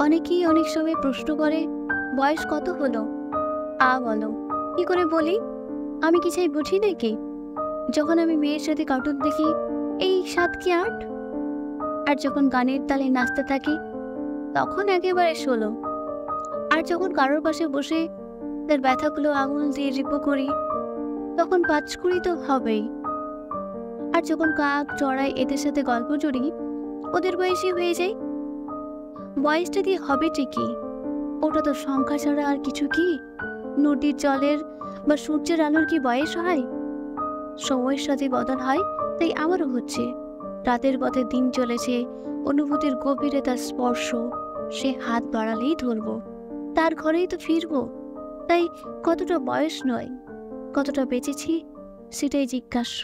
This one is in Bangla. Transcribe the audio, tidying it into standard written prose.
অনেকেই অনেক সময় প্রশ্ন করে, বয়স কত হলো? বলো। কি করে বলি? আমি কি চাই বুঝি নাকি? যখন আমি মেয়ের সাথে কার্টুন দেখি, এই 7 কি 8? আর যখন গানের তালে নাচতে থাকি, তখন একেবারে 16। আর যখন কারোর পাশে বসে তার ব্যথাগুলো আঙুল দিয়ে রিপো করি, তখন 5-20 তো হবেই। আর যখন কাক চড়াই এদের সাথে গল্প জড়ি, ওদের বয়সী হয়ে যায়। বয়সটা দিয়ে হবে ঠিকই, ওটা তো সংখ্যা ছাড়া আর কিছু কি? নদীর জলের বা সূর্যের আলোর কি বয়স হয়? সময়ের সাথে বদল হয়, তাই আমারও হচ্ছে। রাতের পথে দিন চলেছে, অনুভূতির গভীরে তার স্পর্শ, সে হাত বাড়ালেই ধরবো, তার ঘরেই তো ফিরবো। তাই কতটা বয়স নয়, কতটা বেঁচেছি সেটাই জিজ্ঞাস্য।